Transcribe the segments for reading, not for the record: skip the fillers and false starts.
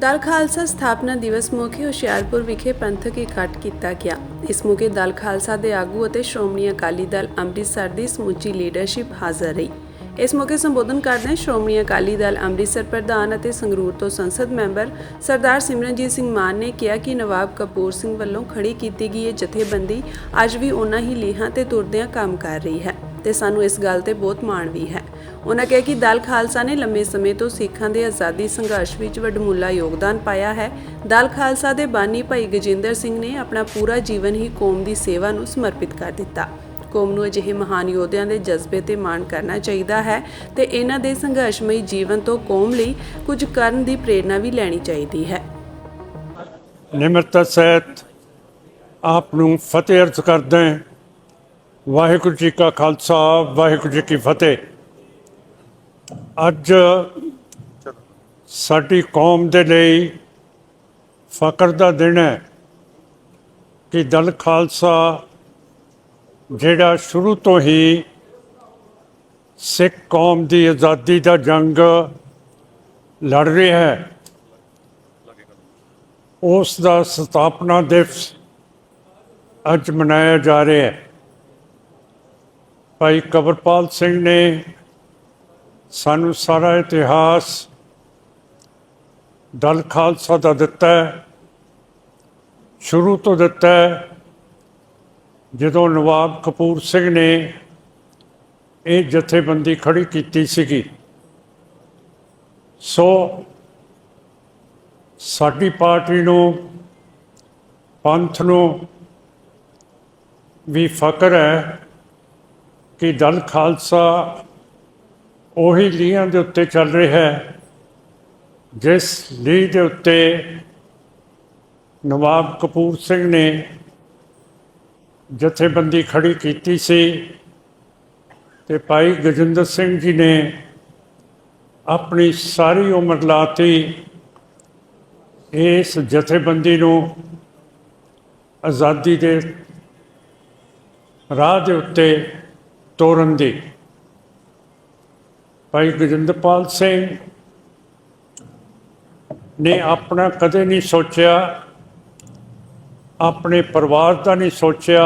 दल खालसा स्थापना दिवस मौके हुशियारपुर विखे पंथक इकट्ठ किया गया। इस मौके दल खालसा के आगू और श्रोमणी अकाली दल अमृतसर की समूची लीडरशिप हाजिर रही। इस मौके संबोधन करदे श्रोमणी अकाली दल अमृतसर प्रधान और संगरूर तो संसद मैंबर सरदार सिमरनजीत सिंह मान ने कहा कि नवाब कपूर सिंह वालों खड़ी की गई जथेबंदी अज भी उन्हां ही लीहां ते तुरदियां काम कर रही है ते सानू इस गल ते बहुत माण भी है। उन्होंने कहा कि दल खालसा ने लंबे समय तो सिखां दे आज़ादी संघर्ष विच वडमुला योगदान पाया है। दल खालसा दे बानी भाई गजिंदर सिंह ने अपना पूरा जीवन ही कौम की सेवा नूं समर्पित कर दिता। कौम नूं अजिहे महान योद्धियां दे जज्बे ते माण करना चाहिए है ते इन्हां दे संघर्षमई जीवन तो कौम लई कुछ करन दी प्रेरणा भी लैनी चाहिए है। निमरता सहित आप नूं फतेह अर्ज करदे। वाहिगुरू जी का खालसा वाहिगुरू जी की फतेह। अज साडी कौम दे लई फकर दा दिन है कि दल खालसा जिहड़ा शुरू तो ही सिख कौम की आज़ादी का जंग लड़ रहा है, उस दा स्थापना दिवस अज मनाया जा रहा है। भाई कंवरपाल सिंह ने सानू सारा इतिहास दल खालसा का दिता है, शुरू तो दिता है। जदों नवाब कपूर सिंह ने ये जथेबंदी खड़ी की सीगी, सो साडी पार्टी नूं पंथ नूं भी फकर है कि दल खालसा उही लीहां दे उत्ते चल रहा है जिस लीह दे उत्ते नवाब कपूर सिंह ने जथेबंदी खड़ी की सी ते भाई गजिंदर सिंह जी ने अपनी सारी उम्र लाती इस जथेबंदी नूं आज़ादी दे राह दे उत्ते तोरन दी। भाई गजिंदरपाल सिंह ने अपना कदे नहीं सोचा, अपने परिवार का नहीं सोचा,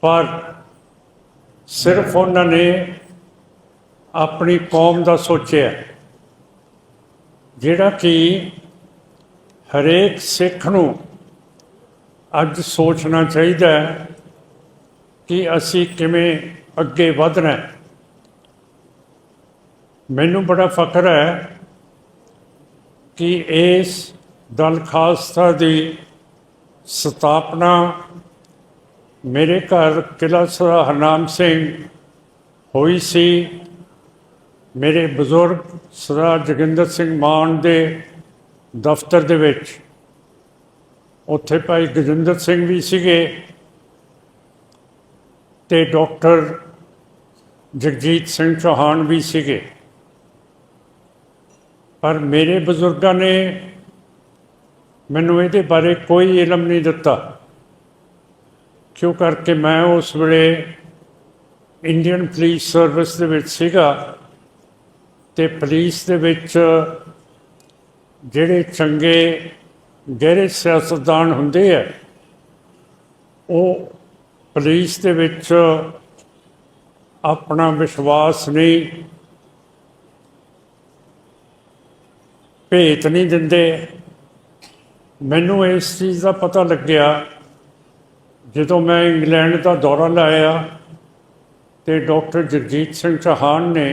पर सिर्फ उन्होंने अपनी कौम का सोचा, जिहड़ा कि हरेक सिख नूं अज सोचना चाहिए कि असी किवें अगे वधना है। मैनूं बड़ा फकर है कि इस दल खालसा की स्थापना मेरे घर किला सरदार हरनाम सिंह हुई सी। मेरे बजुर्ग सरदार जोगिंदर सिंह मान के दफ्तर दे विच उत्थे भाई गजिंदर सिंह भी सीगे ते डॉक्टर जगजीत सिंह चौहान भी सीगे। पर मेरे बजुर्गों ने मैनू ये बारे कोई इलम नहीं दिता, क्यों करके मैं उस वेले इंडियन पुलिस सर्विस दे विच सीगा ते पुलिस दे विच जिहड़े चंगे गहरे सियासतदान हुंदे है वो पुलिस दे विच अपना विश्वास नहीं, भेत नहीं दिंदे। मैनू इस चीज़ का पता लग्या जदों मैं इंग्लैंड का दौरा लाया तो डॉक्टर जगजीत सिंह चौहान ने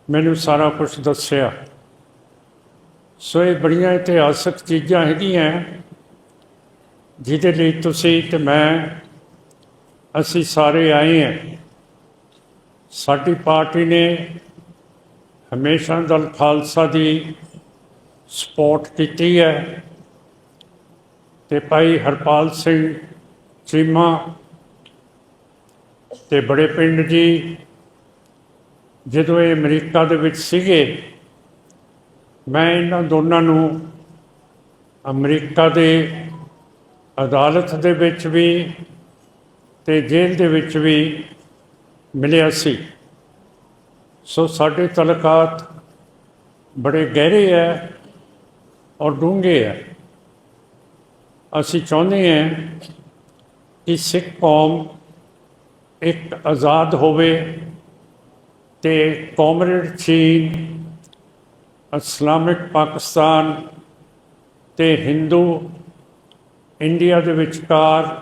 मैनू सारा कुछ दस्या। सो ये बड़ियां इतिहासक चीज़ां हैगियां जिहदे लई तुसीं ते मैं असी सारे आए हैं। साडी पार्टी ने हमेशा दल खालसा की सपोर्ट की है ते भाई हरपाल सिंह चीमा ते बड़े पिंड जी जदों ये अमरीका दे विच सीगे, मैं इन्हां दोनों नूं अमरीका दे अदालत दे विच भी ते जेल दे विच भी मिलिया सी। सो साडे तलकात बड़े गहरे है ਔਰ ਡੂੰਘੇ ਹੈ। ਅਸੀਂ ਚਾਹੁੰਦੇ ਹਾਂ ਕਿ ਸਿੱਖ ਕੌਮ ਇੱਕ ਆਜ਼ਾਦ ਹੋਵੇ ਅਤੇ ਕੌਮਰੇਡ ਚੀਨ, ਇਸਲਾਮਿਕ ਪਾਕਿਸਤਾਨ ਅਤੇ ਹਿੰਦੂ ਇੰਡੀਆ ਦੇ ਵਿਚਕਾਰ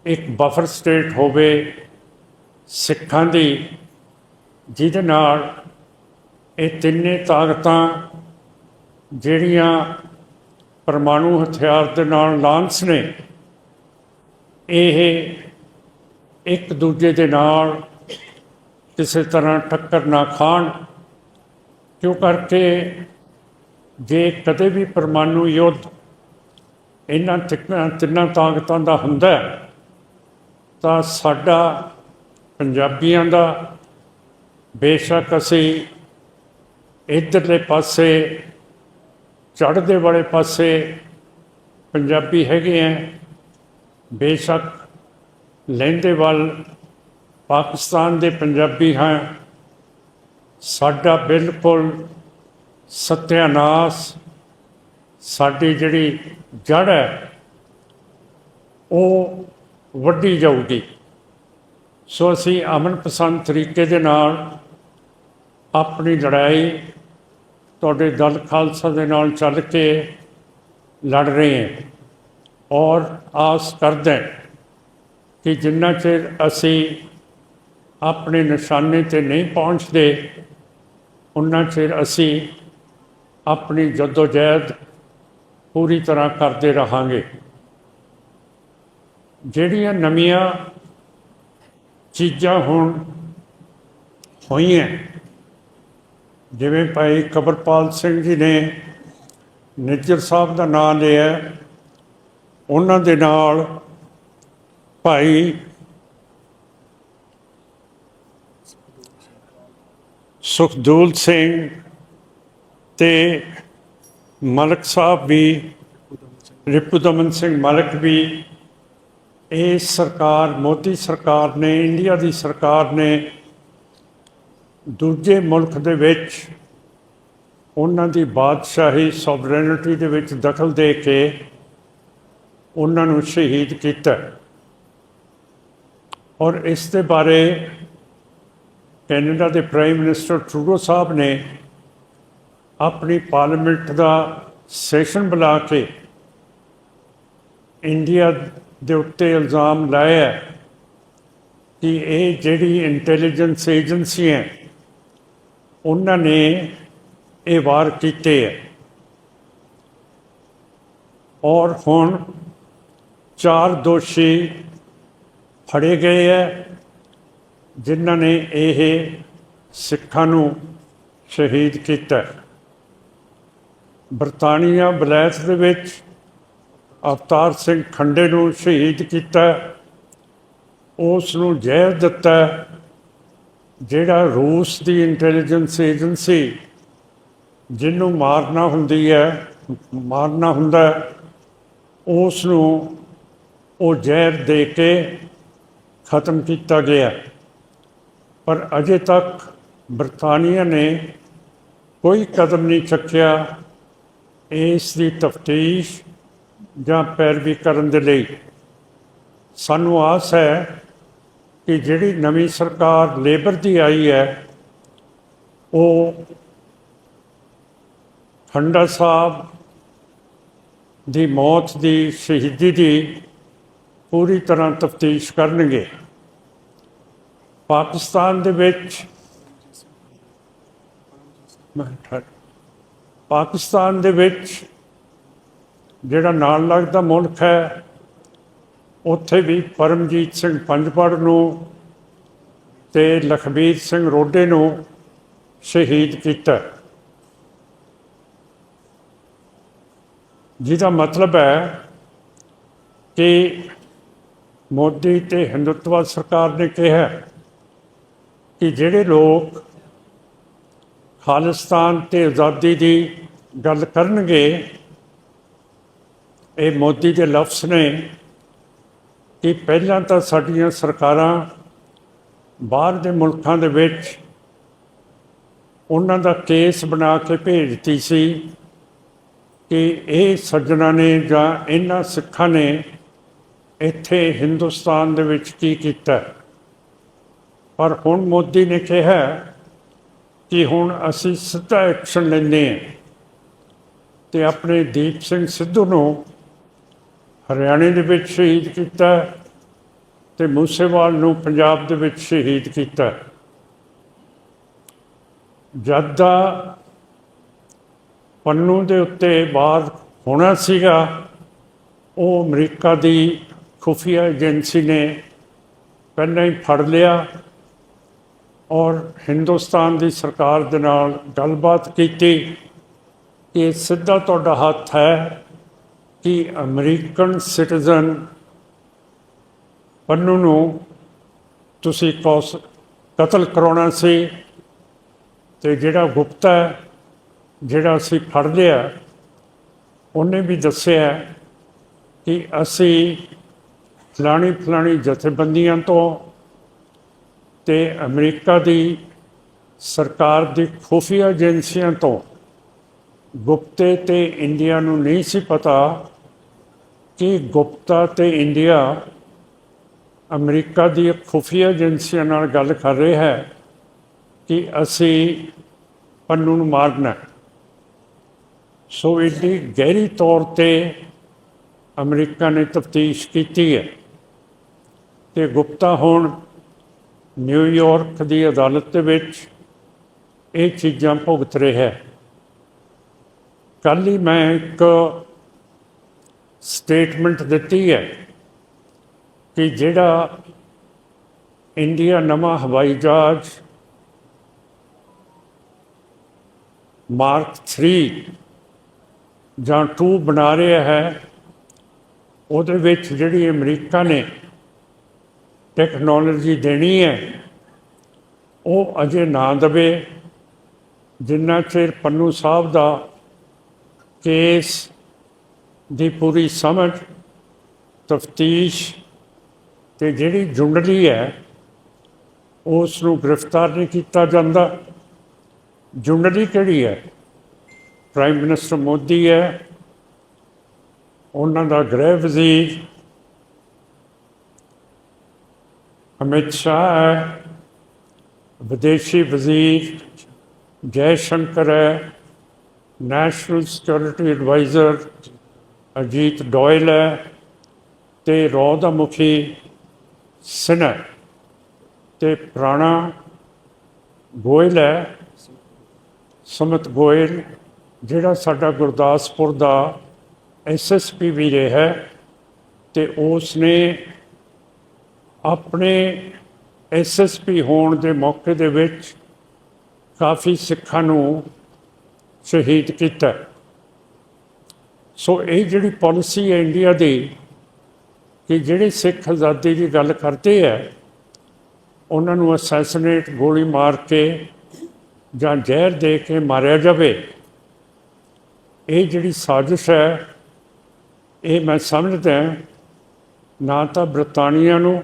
ਇੱਕ ਬਫਰ ਸਟੇਟ ਹੋਵੇ ਸਿੱਖਾਂ ਦੀ, ਜਿਹਦੇ ਨਾਲ ਇਹ ਤਿੰਨੇ ਤਾਕਤਾਂ ਜਿਹੜੀਆਂ ਪਰਮਾਣੂ ਹਥਿਆਰ ਦੇ ਨਾਲ ਲਾਂਸ ਨੇ, ਇਹ ਇੱਕ ਦੂਜੇ ਦੇ ਨਾਲ ਕਿਸੇ ਤਰ੍ਹਾਂ ਟੱਕਰ ਨਾ ਖਾਣ। ਕਿਉਂ ਕਰਕੇ ਜੇ ਕਦੇ ਵੀ ਪਰਮਾਣੂ ਯੁੱਧ ਇਹਨਾਂ ਤਿੰਨਾਂ ਤਾਕਤਾਂ ਦਾ ਹੁੰਦਾ ਤਾਂ ਸਾਡਾ ਪੰਜਾਬੀਆਂ ਦਾ, ਬੇਸ਼ੱਕ ਅਸੀਂ ਇੱਧਰਲੇ ਪਾਸੇ ਚੜ੍ਹਦੇ ਵਾਲੇ ਪਾਸੇ ਪੰਜਾਬੀ ਹੈਗੇ ਹੈ, ਬੇਸ਼ੱਕ ਲਹਿੰਦੇ ਵੱਲ ਪਾਕਿਸਤਾਨ ਦੇ ਪੰਜਾਬੀ ਹਾਂ, ਸਾਡਾ ਬਿਲਕੁਲ ਸੱਤਿਆਨਾਸ, ਸਾਡੀ ਜਿਹੜੀ ਜੜ੍ਹ ਹੈ ਉਹ ਵੱਢੀ ਜਾਊਗੀ। ਸੋ ਅਸੀਂ ਅਮਨ ਪਸੰਦ ਤਰੀਕੇ ਦੇ ਨਾਲ ਆਪਣੀ ਲੜਾਈ ਤੁਹਾਡੇ ਦਲ ਖਾਲਸਾ ਦੇ ਨਾਲ ਚੱਲ ਕੇ ਲੜ ਰਹੇ ਹਾਂ, ਔਰ ਆਸ ਕਰਦੇ ਕਿ ਜਿੰਨਾ ਚਿਰ ਅਸੀਂ ਆਪਣੇ ਨਿਸ਼ਾਨੇ 'ਤੇ ਨਹੀਂ ਪਹੁੰਚਦੇ, ਉਨਾ ਚਿਰ ਅਸੀਂ ਆਪਣੀ ਜੱਦੋ-ਜਹਿਦ ਪੂਰੀ ਤਰ੍ਹਾਂ ਕਰਦੇ ਰਹਾਂਗੇ। ਜਿਹੜੀਆਂ ਨਵੀਆਂ ਚੀਜ਼ਾਂ ਹੁਣ ਹੋਈਆਂ, ਜਿਵੇਂ ਭਾਈ ਕਬਰਪਾਲ ਸਿੰਘ ਜੀ ਨੇ ਨਿੱਜਰ ਸਾਹਿਬ ਦਾ ਨਾਂ ਲਿਆ, ਉਹਨਾਂ ਦੇ ਨਾਲ ਭਾਈ ਸੁਖਦੂਲ ਸਿੰਘ ਤੇ ਮਲਕ ਸਾਹਿਬ ਵੀ, ਰਿਪੁਦਮਨ ਸਿੰਘ ਮਲਕ ਵੀ, ਇਹ ਸਰਕਾਰ, ਮੋਦੀ ਸਰਕਾਰ ਨੇ, ਇੰਡੀਆ ਦੀ ਸਰਕਾਰ ਨੇ ਦੂਜੇ ਮੁਲਕ ਦੇ ਵਿੱਚ ਉਹਨਾਂ ਦੀ ਬਾਦਸ਼ਾਹੀ ਸੋਵਰੇਨਿਟੀ ਦੇ ਵਿੱਚ ਦਖਲ ਦੇ ਕੇ ਉਹਨਾਂ ਨੂੰ ਸ਼ਹੀਦ ਕੀਤਾ। ਔਰ ਇਸ ਦੇ ਬਾਰੇ ਕੈਨੇਡਾ ਦੇ ਪ੍ਰਾਈਮ ਮਿਨਿਸਟਰ ਟਰੂਡੋ ਸਾਹਿਬ ਨੇ ਆਪਣੀ ਪਾਰਲੀਮੈਂਟ ਦਾ ਸੈਸ਼ਨ ਬੁਲਾ ਕੇ ਇੰਡੀਆ ਦੇ ਉੱਤੇ ਇਲਜ਼ਾਮ ਲਾਇਆ ਕਿ ਇਹ ਜਿਹੜੀ ਇੰਟੈਲੀਜੈਂਸ ਏਜੰਸੀ ਹੈ, ਉਹਨਾਂ ਨੇ ਇਹ ਵਾਰ ਕੀਤੇ ਹੈ। ਔਰ ਹੁਣ 4 ਦੋਸ਼ੀ ਫੜੇ ਗਏ ਹੈ, ਜਿਨ੍ਹਾਂ ਨੇ ਇਹ ਸਿੱਖਾਂ ਨੂੰ ਸ਼ਹੀਦ ਕੀਤਾ। ਬਰਤਾਨੀਆ ਵਲੈਤ ਦੇ ਵਿੱਚ ਅਵਤਾਰ ਸਿੰਘ ਖੰਡੇ ਨੂੰ ਸ਼ਹੀਦ ਕੀਤਾ, ਉਸ ਨੂੰ ਜ਼ਹਿਰ ਦਿੱਤਾ, ਜਿਹੜਾ ਰੂਸ ਦੀ ਇੰਟੈਲੀਜੈਂਸ ਏਜੰਸੀ ਜਿਹਨੂੰ ਮਾਰਨਾ ਹੁੰਦਾ, ਉਸ ਨੂੰ ਉਹ ਜ਼ਹਿਰ ਦੇ ਕੇ ਖਤਮ ਕੀਤਾ ਗਿਆ। ਪਰ ਅਜੇ ਤੱਕ ਬਰਤਾਨੀਆ ਨੇ ਕੋਈ ਕਦਮ ਨਹੀਂ ਚੁੱਕਿਆ ਇਸ ਦੀ ਤਫਤੀਸ਼ ਜਾਂ ਪੈਰਵੀ ਕਰਨ ਦੇ ਲਈ। ਸਾਨੂੰ ਆਸ ਹੈ ਕਿ ਜਿਹੜੀ ਨਵੀਂ ਸਰਕਾਰ ਲੇਬਰ ਦੀ ਆਈ ਹੈ, ਉਹ ਖੰਡਾ ਸਾਹਿਬ ਦੀ ਮੌਤ ਦੀ, ਸ਼ਹੀਦੀ ਦੀ ਪੂਰੀ ਤਰ੍ਹਾਂ ਤਫਤੀਸ਼ ਕਰਨਗੇ। ਪਾਕਿਸਤਾਨ ਦੇ ਵਿੱਚ ਜਿਹੜਾ ਨਾਲ ਲੱਗਦਾ ਮੁਲਕ ਹੈ, ਉੱਥੇ ਵੀ ਪਰਮਜੀਤ ਸਿੰਘ ਪੰਜਪੜ ਨੂੰ ਤੇ ਲਖਬੀਰ ਸਿੰਘ ਰੋਡੇ ਨੂੰ ਸ਼ਹੀਦ ਕੀਤਾ, ਜਿਹਦਾ ਮਤਲਬ ਹੈ ਕਿ ਮੋਦੀ ਤੇ ਹਿੰਦੂਤਵ ਸਰਕਾਰ ਨੇ ਕਿਹਾ ਕਿ ਜਿਹੜੇ ਲੋਕ ਖਾਲਿਸਤਾਨ ਤੇ ਆਜ਼ਾਦੀ ਦੀ ਗੱਲ ਕਰਨਗੇ, ਇਹ ਮੋਦੀ ਦੇ ਲਫ਼ਜ਼ ਨੇ ਕਿ ਪਹਿਲਾਂ ਤਾਂ ਸਾਡੀਆਂ ਸਰਕਾਰਾਂ ਬਾਹਰ ਦੇ ਮੁਲਕਾਂ ਦੇ ਵਿੱਚ ਉਹਨਾਂ ਦਾ ਕੇਸ ਬਣਾ ਕੇ ਭੇਜਤੀ ਸੀ ਕਿ ਇਹ ਸੱਜਣਾਂ ਨੇ ਜਾਂ ਇਹਨਾਂ ਸਿੱਖਾਂ ਨੇ ਇੱਥੇ ਹਿੰਦੁਸਤਾਨ ਦੇ ਵਿੱਚ ਕੀ ਕੀਤਾ। ਪਰ ਹੁਣ ਮੋਦੀ ਨੇ ਕਿਹਾ ਕਿ ਹੁਣ ਅਸੀਂ ਸਿੱਧਾ ਐਕਸ਼ਨ ਲੈਂਦੇ ਹਾਂ ਅਤੇ ਆਪਣੇ ਦੀਪ ਸਿੰਘ ਸਿੱਧੂ ਨੂੰ ਹਰਿਆਣੇ ਦੇ ਵਿੱਚ ਸ਼ਹੀਦ ਕੀਤਾ ਅਤੇ ਮੂਸੇਵਾਲ ਨੂੰ ਪੰਜਾਬ ਦੇ ਵਿੱਚ ਸ਼ਹੀਦ ਕੀਤਾ। ਜਦ ਦਾ ਪੰਨੂ ਦੇ ਉੱਤੇ ਵਾਰ ਹੋਣਾ ਸੀਗਾ, ਉਹ ਅਮਰੀਕਾ ਦੀ ਖੁਫੀਆ ਏਜੰਸੀ ਨੇ ਪਹਿਲਾਂ ਹੀ ਫੜ ਲਿਆ ਔਰ ਹਿੰਦੁਸਤਾਨ ਦੀ ਸਰਕਾਰ ਦੇ ਨਾਲ ਗੱਲਬਾਤ ਕੀਤੀ ਕਿ ਸਿੱਧਾ ਤੁਹਾਡਾ ਹੱਥ ਹੈ ਕਿ ਅਮਰੀਕਨ ਸਿਟੀਜ਼ਨ ਪੰਨੂ ਨੂੰ ਤੁਸੀਂ ਕਤਲ ਕਰਾਉਣਾ ਸੀ ਅਤੇ ਜਿਹੜਾ ਗੁਪਤਾ ਜਿਹੜਾ ਅਸੀਂ ਫੜ ਲਿਆ ਉਹਨੇ ਵੀ ਦੱਸਿਆ ਕਿ ਅਸੀਂ ਫਲਾਣੀ ਜਥੇਬੰਦੀਆਂ ਤੋਂ ਅਤੇ ਅਮਰੀਕਾ ਦੀ ਸਰਕਾਰ ਦੀ ਖੁਫੀਆ ਏਜੰਸੀਆਂ ਤੋਂ ਗੁਪਤੇ ਅਤੇ ਇੰਡੀਆ ਨੂੰ ਨਹੀਂ ਸੀ ਪਤਾ ਕਿ ਗੁਪਤਾ ਅਤੇ ਇੰਡੀਆ ਅਮਰੀਕਾ ਦੀ ਖੁਫੀਆ ਏਜੰਸੀਆਂ ਨਾਲ ਗੱਲ ਕਰ ਰਿਹਾ ਹੈ ਕਿ ਅਸੀਂ ਪੰਨੂ ਨੂੰ ਮਾਰਨਾ। ਸੋ ਇਹਦੀ ਗਹਿਰੀ ਤੌਰ 'ਤੇ ਅਮਰੀਕਾ ਨੇ ਤਫਤੀਸ਼ ਕੀਤੀ ਹੈ ਅਤੇ ਗੁਪਤਾ ਹੁਣ ਨਿਊਯਾਰਕ ਦੀ ਅਦਾਲਤ ਦੇ ਵਿੱਚ ਇਹ ਚੀਜ਼ਾਂ ਭੁਗਤ ਰਿਹਾ। ਕੱਲ੍ਹ ਹੀ ਮੈਂ ਇੱਕ ਸਟੇਟਮੈਂਟ ਦਿੱਤੀ ਹੈ ਕਿ ਜਿਹੜਾ ਇੰਡੀਆ ਨਵਾਂ ਹਵਾਈ ਜਹਾਜ਼ ਮਾਰਕ 3 ਜਾਂ 2 ਬਣਾ ਰਿਹਾ ਹੈ, ਉਹਦੇ ਵਿੱਚ ਜਿਹੜੀ ਅਮਰੀਕਾ ਨੇ ਟੈਕਨੋਲੋਜੀ ਦੇਣੀ ਹੈ ਉਹ ਅਜੇ ਨਾ ਦੇਵੇ ਜਿੰਨਾ ਚਿਰ ਪੰਨੂ ਸਾਹਿਬ ਦਾ ਕੇਸ ਦੀ ਪੂਰੀ ਸਮਝ, ਤਫਤੀਸ਼ ਅਤੇ ਜਿਹੜੀ ਜੁੰਡਲੀ ਹੈ ਉਸ ਨੂੰ ਗ੍ਰਿਫਤਾਰ ਨਹੀਂ ਕੀਤਾ ਜਾਂਦਾ। ਜੁੰਡਲੀ ਕਿਹੜੀ ਹੈ? ਪ੍ਰਾਈਮ ਮਿਨਿਸਟਰ ਮੋਦੀ ਹੈ, ਉਹਨਾਂ ਦਾ ਗ੍ਰਹਿ ਵਜ਼ੀਰ ਅਮਿਤ ਸ਼ਾਹ ਹੈ, ਵਿਦੇਸ਼ੀ ਵਜ਼ੀਰ ਜੈ ਸ਼ੰਕਰ ਹੈ, ਨੈਸ਼ਨਲ ਸਿਕਿਉਰਿਟੀ ਐਡਵਾਈਜ਼ਰ ਅਜੀਤ ਡੋਇਲ ਹੈ ਅਤੇ ਰੌ ਦਾ ਮੁਖੀ ਸਿਨਹਾ ਅਤੇ ਪੁਰਾਣਾ ਗੋਇਲ ਹੈ, ਸੁਮਿਤ ਗੋਇਲ, ਜਿਹੜਾ ਸਾਡਾ ਗੁਰਦਾਸਪੁਰ ਦਾ SSP ਵੀ ਰਿਹਾ ਅਤੇ ਉਸ ਨੇ ਆਪਣੇ SSP ਹੋਣ ਦੇ ਮੌਕੇ ਦੇ ਵਿੱਚ ਕਾਫੀ ਸਿੱਖਾਂ ਨੂੰ ਸ਼ਹੀਦ ਕੀਤਾ। ਸੋ ਇਹ ਜਿਹੜੀ ਪਾਲਿਸੀ ਹੈ ਇੰਡੀਆ ਦੀ ਕਿ ਜਿਹੜੇ ਸਿੱਖ ਆਜ਼ਾਦੀ ਦੀ ਗੱਲ ਕਰਦੇ ਹੈ ਉਹਨਾਂ ਨੂੰ ਅਸੈਸੀਨੇਟ ਗੋਲੀ ਮਾਰ ਕੇ ਜਾਂ ਜ਼ਹਿਰ ਦੇ ਕੇ ਮਾਰਿਆ ਜਾਵੇ, ਇਹ ਜਿਹੜੀ ਸਾਜ਼ਿਸ਼ ਹੈ ਇਹ ਮੈਂ ਸਮਝਦਾ ਨਾ ਤਾਂ ਬਰਤਾਨੀਆ ਨੂੰ,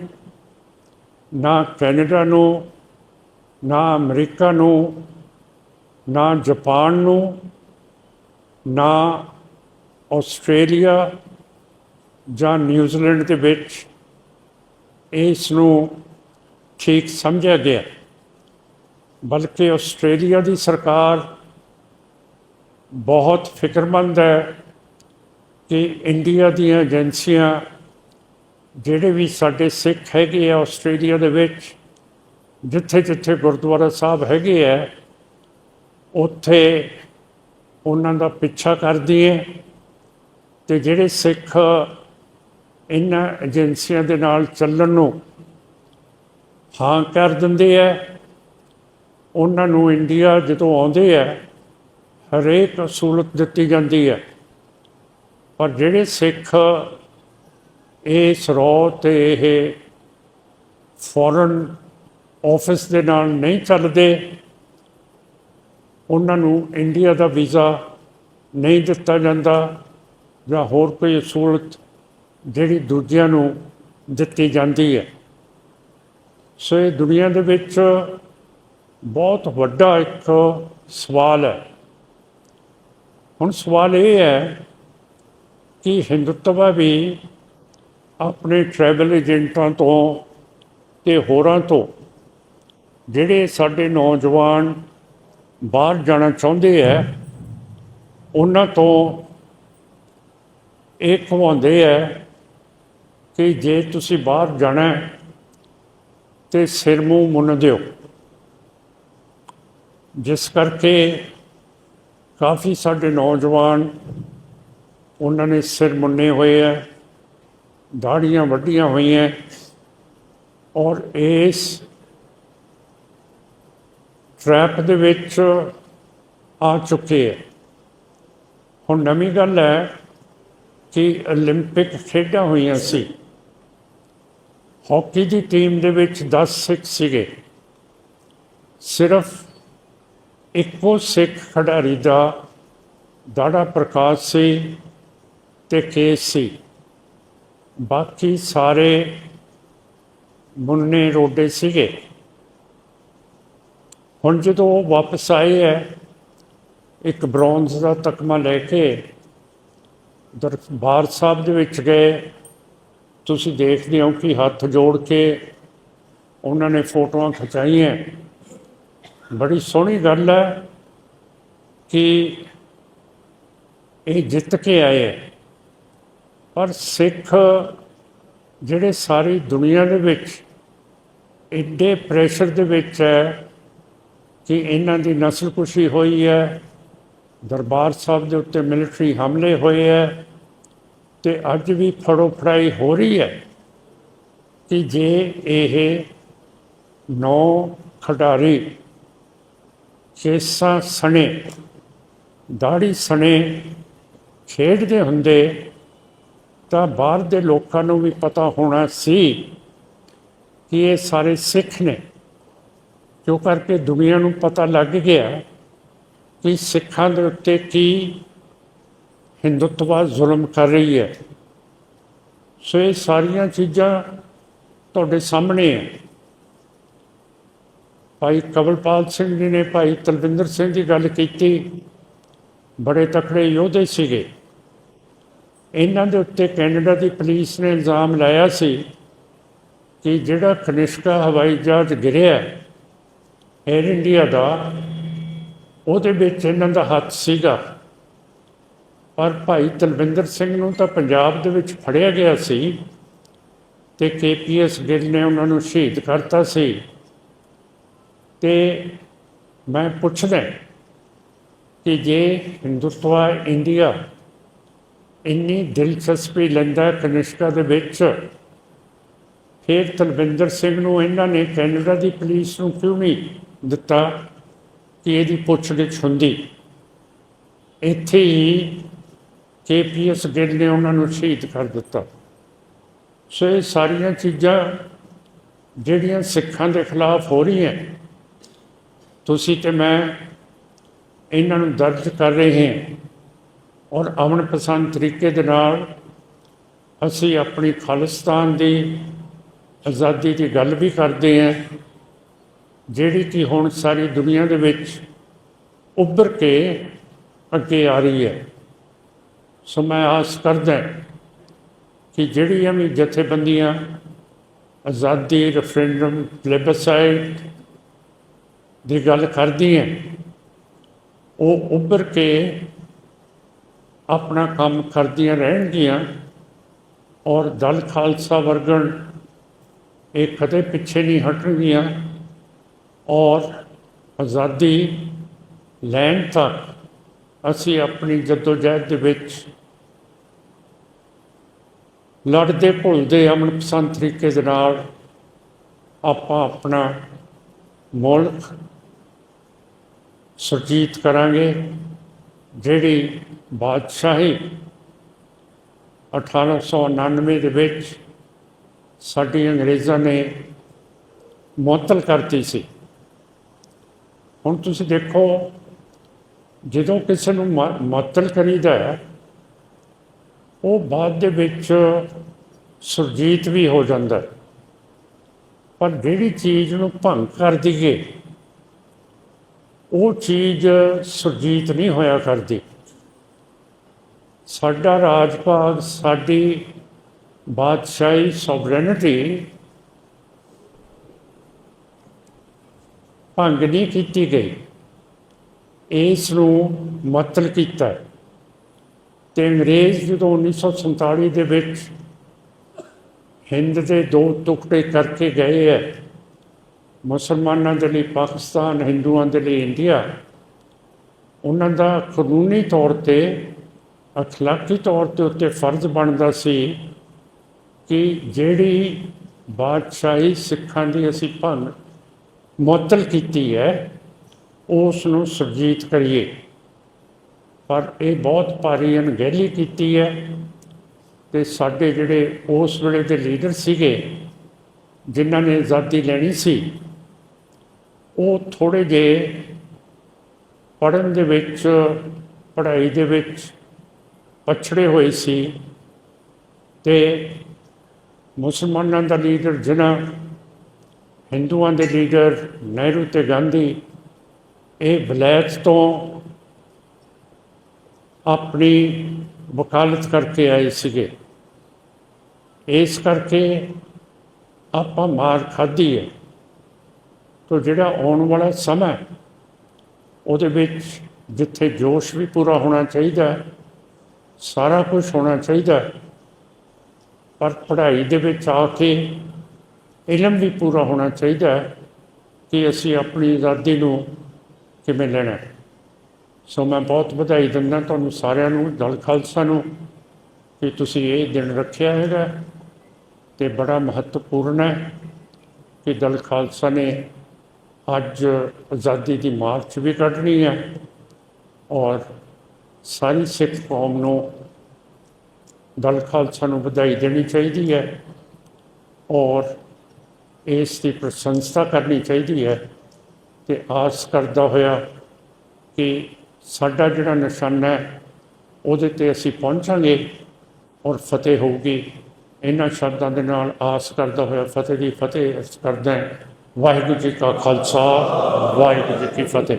ਨਾ ਕੈਨੇਡਾ ਨੂੰ, ਨਾ ਅਮਰੀਕਾ ਨੂੰ, ਨਾ ਜਾਪਾਨ ਨੂੰ, ਨਾ ਆਸਟ੍ਰੇਲੀਆ ਜਾਂ ਨਿਊਜ਼ੀਲੈਂਡ ਦੇ ਵਿੱਚ ਇਸ ਨੂੰ ਠੀਕ ਸਮਝਿਆ ਗਿਆ, ਬਲਕਿ ਆਸਟ੍ਰੇਲੀਆ ਦੀ ਸਰਕਾਰ ਬਹੁਤ ਫਿਕਰਮੰਦ ਹੈ ਕਿ ਇੰਡੀਆ ਦੀਆਂ ਏਜੰਸੀਆਂ ਜਿਹੜੇ ਵੀ ਸਾਡੇ ਸਿੱਖ ਹੈਗੇ ਆ ਆਸਟ੍ਰੇਲੀਆ ਦੇ ਵਿੱਚ, ਜਿੱਥੇ ਜਿੱਥੇ ਗੁਰਦੁਆਰਾ ਸਾਹਿਬ ਹੈਗੇ ਹੈ ਉੱਥੇ ਉਹਨਾਂ ਦਾ ਪਿੱਛਾ ਕਰਦੀ ਹੈ ਅਤੇ ਜਿਹੜੇ ਸਿੱਖ ਇਹਨਾਂ ਏਜੰਸੀਆਂ ਦੇ ਨਾਲ ਚੱਲਣ ਨੂੰ ਹਾਂ ਕਰ ਦਿੰਦੇ ਹੈ ਉਹਨਾਂ ਨੂੰ ਇੰਡੀਆ ਜਦੋਂ ਆਉਂਦੇ ਹੈ ਹਰੇਕ ਸਹੂਲਤ ਦਿੱਤੀ ਜਾਂਦੀ ਹੈ। ਪਰ ਜਿਹੜੇ ਸਿੱਖ ਇਸ ਰੌ ਅਤੇ ਇਹ ਫੋਰਨ ਆਫਿਸ ਦੇ ਨਾਲ ਨਹੀਂ ਚੱਲਦੇ ਉਹਨਾਂ ਨੂੰ ਇੰਡੀਆ ਦਾ ਵੀਜ਼ਾ ਨਹੀਂ ਦਿੱਤਾ ਜਾਂਦਾ ਜਾਂ ਹੋਰ ਕੋਈ ਸਹੂਲਤ ਜਿਹੜੀ ਦੂਜਿਆਂ ਨੂੰ ਦਿੱਤੀ ਜਾਂਦੀ ਹੈ। ਸੋ ਇਹ ਦੁਨੀਆ ਦੇ ਵਿੱਚ ਬਹੁਤ ਵੱਡਾ ਇੱਕ ਸਵਾਲ ਹੈ। ਹੁਣ ਸਵਾਲ ਇਹ ਹੈ ਕਿ ਹਿੰਦੁੱਤਵਾ ਵੀ ਆਪਣੇ ਟਰੈਵਲ ਏਜੰਟਾਂ ਤੋਂ ਤੇ ਹੋਰਾਂ ਤੋਂ ਜਿਹੜੇ ਸਾਡੇ ਨੌਜਵਾਨ ਬਾਹਰ ਜਾਣਾ ਚਾਹੁੰਦੇ ਹੈ ਉਹਨਾਂ ਤੋਂ ਇਹ ਕਹਾਉਂਦੇ ਹੈ ਕਿ ਜੇ ਤੁਸੀਂ ਬਾਹਰ ਜਾਣਾ ਹੈ ਤੇ ਸਿਰ ਮੂੰਹ ਮੁੰਨ ਦਿਓ, ਜਿਸ ਕਰਕੇ ਕਾਫੀ ਸਾਡੇ ਨੌਜਵਾਨ ਉਹਨਾਂ ਨੇ ਸਿਰ ਮੁੰਨੇ ਹੋਏ ਹੈ, ਦਾੜ੍ਹੀਆਂ ਵੱਢੀਆਂ ਹੋਈਆਂ ਔਰ ਇਸ ਟਰੈਪ ਦੇ ਵਿੱਚ ਆ ਚੁੱਕੇ ਹੈ। ਹੁਣ ਨਵੀਂ ਗੱਲ ਹੈ ਕਿ ਓਲੰਪਿਕ ਖੇਡਾਂ ਹੋਈਆਂ ਸੀ, ਹਾਕੀ ਦੀ ਟੀਮ ਦੇ ਵਿੱਚ 10 ਸਿੱਖ ਸੀਗੇ, ਸਿਰਫ ਇੱਕੋ ਸਿੱਖ ਖਿਡਾਰੀ ਦਾ ਦਾੜਾ ਪ੍ਰਕਾਸ਼ ਸੀ ਤੇ ਕੇਸ ਸੀ, ਬਾਕੀ ਸਾਰੇ ਮੁੰਨੇ ਰੋਡੇ ਸੀਗੇ। ਹੁਣ ਜਦੋਂ ਉਹ ਵਾਪਸ ਆਏ ਹੈ ਇੱਕ ਬ੍ਰੌਂਜ਼ ਦਾ ਤਕਮਾ ਲੈ ਕੇ ਦਰਬਾਰ ਸਾਹਿਬ ਦੇ ਵਿੱਚ ਗਏ, ਤੁਸੀਂ ਦੇਖਦੇ ਹੋ ਕਿ ਹੱਥ ਜੋੜ ਕੇ ਉਹਨਾਂ ਨੇ ਫੋਟੋਆਂ ਖਿਚਾਈਆਂ। ਬੜੀ ਸੋਹਣੀ ਗੱਲ ਹੈ ਕਿ ਇਹ ਜਿੱਤ ਕੇ ਆਏ ਹੈ, ਪਰ ਸਿੱਖ ਜਿਹੜੇ ਸਾਰੀ ਦੁਨੀਆ ਦੇ ਵਿੱਚ ਐਡੇ ਪ੍ਰੈਸ਼ਰ ਦੇ ਵਿੱਚ ਹੈ ਕਿ ਇਹਨਾਂ ਦੀ ਨਸਲਕੁਸ਼ੀ ਹੋਈ ਹੈ, ਦਰਬਾਰ ਸਾਹਿਬ ਦੇ ਉੱਤੇ ਮਿਲਟਰੀ ਹਮਲੇ ਹੋਏ ਹੈ ਤੇ ਅੱਜ ਵੀ ਫੜੋ ਫੜਾਈ ਹੋ ਰਹੀ ਹੈ ਕਿ ਜੇ ਇਹ 9 ਖਿਡਾਰੀ ਕੇਸਾਂ ਸਣੇ ਦਾੜੀ ਸਣੇ ਖੇਡਦੇ ਹੁੰਦੇ ਤਾਂ ਬਾਹਰ ਦੇ ਲੋਕਾਂ ਨੂੰ ਵੀ ਪਤਾ ਹੋਣਾ ਸੀ ਕਿ ਇਹ ਸਾਰੇ ਸਿੱਖ ਨੇ, ਕਿਉਂ ਕਰਕੇ ਦੁਨੀਆ ਨੂੰ ਪਤਾ ਲੱਗ ਗਿਆ ਕਿ ਸਿੱਖਾਂ ਦੇ ਉੱਤੇ ਕੀ ਹਿੰਦੁੱਤਵਾ ਜ਼ੁਲਮ ਕਰ ਰਹੀ ਹੈ। ਸੋ ਇਹ ਸਾਰੀਆਂ ਚੀਜ਼ਾਂ ਤੁਹਾਡੇ ਸਾਹਮਣੇ ਹੈ। ਭਾਈ ਕਵਲਪਾਲ ਸਿੰਘ ਜੀ ਨੇ ਭਾਈ ਤਲਵਿੰਦਰ ਸਿੰਘ ਦੀ ਗੱਲ ਕੀਤੀ, ਬੜੇ ਤਕੜੇ ਯੋਧੇ ਸੀਗੇ। ਇਹਨਾਂ ਦੇ ਉੱਤੇ ਕੈਨੇਡਾ ਦੀ ਪੁਲਿਸ ਨੇ ਇਲਜ਼ਾਮ ਲਾਇਆ ਸੀ ਕਿ ਜਿਹੜਾ ਕਨਿਸ਼ਕਾ ਹਵਾਈ ਜਹਾਜ਼ ਗਿਰਿਆ ਏਅਰ ਇੰਡੀਆ ਦਾ, ਉਹਦੇ ਵਿੱਚ ਇਹਨਾਂ ਦਾ ਹੱਥ ਸੀਗਾ। ਪਰ ਭਾਈ ਤਲਵਿੰਦਰ ਸਿੰਘ ਨੂੰ ਤਾਂ ਪੰਜਾਬ ਦੇ ਵਿੱਚ ਫੜਿਆ ਗਿਆ ਸੀ ਤੇ KPS ਗਿੱਲ ਨੇ ਉਹਨਾਂ ਨੂੰ ਸ਼ਹੀਦ ਕਰਤਾ ਸੀ। ਤੇ ਮੈਂ ਪੁੱਛਦਾ ਕਿ ਜੇ ਹਿੰਦੁੱਤਵਾ ਇੰਡੀਆ ਇੰਨੀ ਦਿਲਚਸਪੀ ਲੈਂਦਾ ਕਨਿਸ਼ਕਾ ਦੇ ਵਿੱਚ, ਫਿਰ ਤਲਵਿੰਦਰ ਸਿੰਘ ਨੂੰ ਇਹਨਾਂ ਨੇ ਕੈਨੇਡਾ ਦੀ ਪੁਲਿਸ ਨੂੰ ਕਿਉਂ ਨਹੀਂ ਦਿੱਤਾ ਕਿ ਇਹਦੀ ਪੁੱਛਗਿੱਛ ਹੁੰਦੀ। ਇੱਥੇ ਹੀ KPS ਗਿੱਲ ਨੇ ਉਹਨਾਂ ਨੂੰ ਸ਼ਹੀਦ ਕਰ ਦਿੱਤਾ। ਸੋ ਇਹ ਸਾਰੀਆਂ ਚੀਜ਼ਾਂ ਜਿਹੜੀਆਂ ਸਿੱਖਾਂ ਦੇ ਖਿਲਾਫ ਹੋ ਰਹੀਆਂ, ਤੁਸੀਂ ਤੇ ਮੈਂ ਇਹਨਾਂ ਨੂੰ ਦਰਜ ਕਰ ਰਹੇ ਹਾਂ ਔਰ ਅਮਨ ਪਸੰਦ ਤਰੀਕੇ ਦੇ ਨਾਲ ਅਸੀਂ ਆਪਣੀ ਖਾਲਿਸਤਾਨ ਦੀ ਆਜ਼ਾਦੀ ਦੀ ਗੱਲ ਵੀ ਕਰਦੇ ਹਾਂ, ਜਿਹੜੀ ਕਿ ਹੁਣ ਸਾਰੀ ਦੁਨੀਆ ਦੇ ਵਿੱਚ ਉੱਭਰ ਕੇ ਅੱਗੇ ਆ ਰਹੀ ਹੈ। ਸੋ ਮੈਂ ਆਸ ਕਰਦਾ ਕਿ ਜਿਹੜੀਆਂ ਵੀ ਜਥੇਬੰਦੀਆਂ ਆਜ਼ਾਦੀ, ਰੈਫਰੈਂਡਮ, ਪਲੇਬਸਾਈਡ ਦੀ ਗੱਲ ਕਰਦੀਆਂ, ਉਹ ਉੱਭਰ ਕੇ ਆਪਣਾ ਕੰਮ ਕਰਦੀਆਂ ਰਹਿਣਗੀਆਂ ਔਰ ਦਲ ਖਾਲਸਾ ਵਰਗਣ ਇਹ ਕਦੇ ਪਿੱਛੇ ਨਹੀਂ ਹਟਣਗੀਆਂ ਔਰ ਆਜ਼ਾਦੀ ਲੈਣ ਤੱਕ ਅਸੀਂ ਆਪਣੀ ਜੱਦੋਜਹਿਦ ਦੇ ਵਿੱਚ ਲੜਦੇ ਭੁੱਲਦੇ ਅਮਨ ਪਸੰਦ ਤਰੀਕੇ ਦੇ ਨਾਲ ਆਪਾਂ ਆਪਣਾ ਮੁਲਕ ਸੁਰਜੀਤ ਕਰਾਂਗੇ। ਜਿਹੜੀ ਬਾਦਸ਼ਾਹੀ 1899 ਦੇ ਵਿੱਚ ਸਾਡੀ ਅੰਗਰੇਜ਼ਾਂ ਨੇ ਮੁਅੱਤਲ ਕਰਤੀ ਸੀ। ਹੁਣ ਤੁਸੀਂ ਦੇਖੋ, ਜਦੋਂ ਕਿਸੇ ਨੂੰ ਮੁਅੱਤਲ ਕਰੀਦਾ ਹੈ ਉਹ ਬਾਅਦ ਦੇ ਵਿੱਚ ਸੁਰਜੀਤ ਵੀ ਹੋ ਜਾਂਦਾ, ਪਰ ਜਿਹੜੀ ਚੀਜ਼ ਨੂੰ ਭੰਗ ਕਰ ਦਈਏ ਉਹ ਚੀਜ਼ ਸੁਰਜੀਤ ਨਹੀਂ ਹੋਇਆ ਕਰਦੀ। ਸਾਡਾ ਰਾਜ ਭਾਗ, ਸਾਡੀ ਬਾਦਸ਼ਾਹੀ ਸੋਵਰੇਨਿਟੀ ਭੰਗ ਨਹੀਂ ਕੀਤੀ ਗਈ, ਇਸ ਨੂੰ ਮੁਅੱਤਲ ਕੀਤਾ। ਤੇ ਅੰਗਰੇਜ਼ ਜਦੋਂ 1947 ਦੇ ਵਿੱਚ ਹਿੰਦ ਦੇ 2 ਟੁਕੜੇ ਕਰਕੇ ਗਏ ਹੈ, ਮੁਸਲਮਾਨਾਂ ਦੇ ਲਈ ਪਾਕਿਸਤਾਨ, ਹਿੰਦੂਆਂ ਦੇ ਲਈ ਇੰਡੀਆ, ਉਹਨਾਂ ਦਾ ਕਾਨੂੰਨੀ ਤੌਰ 'ਤੇ, ਅਖਲਾਕੀ ਤੌਰ 'ਤੇ ਉੱਤੇ ਫਰਜ਼ ਬਣਦਾ ਸੀ ਕਿ ਜਿਹੜੀ ਬਾਦਸ਼ਾਹੀ ਸਿੱਖਾਂ ਦੀ ਅਸੀਂ ਭੰਗ ਮੁਅੱਤਲ ਕੀਤੀ ਹੈ, ਉਸ ਨੂੰ ਸੁਰਜੀਤ ਕਰੀਏ। ਪਰ ਇਹ ਬਹੁਤ ਭਾਰੀ ਅਣਗਹਿਲੀ ਕੀਤੀ ਹੈ ਤੇ ਸਾਡੇ ਜਿਹੜੇ ਉਸ ਵੇਲੇ ਦੇ ਲੀਡਰ ਸੀਗੇ, ਜਿਨ੍ਹਾਂ ਨੇ ਆਜ਼ਾਦੀ ਲੈਣੀ ਸੀ, ਉਹ ਥੋੜ੍ਹੇ ਜਿਹੇ ਪੜ੍ਹਨ ਦੇ ਵਿੱਚ, ਪੜ੍ਹਾਈ ਦੇ ਵਿੱਚ ਪਛੜੇ ਹੋਏ ਸੀ। ਤੇ ਮੁਸਲਮਾਨਾਂ ਦਾ ਲੀਡਰ ਜਿਨ੍ਹਾਂ, ਹਿੰਦੂਆਂ ਦੇ ਲੀਡਰ ਨਹਿਰੂ ਤੇ ਗਾਂਧੀ, ਇਹ ਵਲੈਤ ਤੋਂ ਆਪਣੀ ਵਕਾਲਤ ਕਰਕੇ ਆਏ ਸੀਗੇ। ਇਸ ਕਰਕੇ ਆਪਾਂ ਮਾਰ ਖਾਧੀ ਹੈ। ਤੋ ਜਿਹੜਾ ਆਉਣ ਵਾਲਾ ਸਮਾਂ, ਉਹਦੇ ਵਿੱਚ ਜਿੱਥੇ ਜੋਸ਼ ਵੀ ਪੂਰਾ ਹੋਣਾ ਚਾਹੀਦਾ, ਸਾਰਾ ਕੁਝ ਹੋਣਾ ਚਾਹੀਦਾ, ਪਰ ਪੜ੍ਹਾਈ ਦੇ ਵਿੱਚ ਆ ਕੇ ਇਲਮ ਵੀ ਪੂਰਾ ਹੋਣਾ ਚਾਹੀਦਾ ਕਿ ਅਸੀਂ ਆਪਣੀ ਆਜ਼ਾਦੀ ਨੂੰ ਕਿਵੇਂ ਲੈਣਾ। ਸੋ ਮੈਂ ਬਹੁਤ ਵਧਾਈ ਦਿੰਦਾ ਤੁਹਾਨੂੰ ਸਾਰਿਆਂ ਨੂੰ, ਦਲ ਖਾਲਸਾ ਨੂੰ, ਕਿ ਤੁਸੀਂ ਇਹ ਦਿਨ ਰੱਖਿਆ ਹੈਗਾ ਤੇ ਬੜਾ ਮਹੱਤਵਪੂਰਨ ਹੈ ਕਿ ਦਲ ਖਾਲਸਾ ਨੇ ਅੱਜ ਆਜ਼ਾਦੀ ਦੀ ਮਾਰਚ ਵੀ ਕੱਢਣੀ ਹੈ ਔਰ ਸਾਰੀ ਸਿੱਖ ਕੌਮ ਨੂੰ ਦਲ ਖਾਲਸਾ ਨੂੰ ਵਧਾਈ ਦੇਣੀ ਚਾਹੀਦੀ ਹੈ ਔਰ ਇਸ ਦੀ ਪ੍ਰਸ਼ੰਸਾ ਕਰਨੀ ਚਾਹੀਦੀ ਹੈ। ਤੇ ਆਸ ਕਰਦਾ ਹੋਇਆ ਕਿ ਸਾਡਾ ਜਿਹੜਾ ਨਿਸ਼ਾਨਾ ਹੈ ਉਹਦੇ 'ਤੇ ਅਸੀਂ ਪਹੁੰਚਾਂਗੇ ਔਰ ਫਤਿਹ ਹੋਊਗੀ। ਇਹਨਾਂ ਸ਼ਬਦਾਂ ਦੇ ਨਾਲ ਆਸ ਕਰਦਾ ਹੋਇਆ ਫਤਿਹ ਦੀ ਫਤਿਹ ਕਰਦਾ। ਵਾਹਿਗੁਰੂ ਜੀ ਕਾ ਖਾਲਸਾ, ਵਾਹਿਗੁਰੂ ਜੀ ਕੀ ਫਤਿਹ।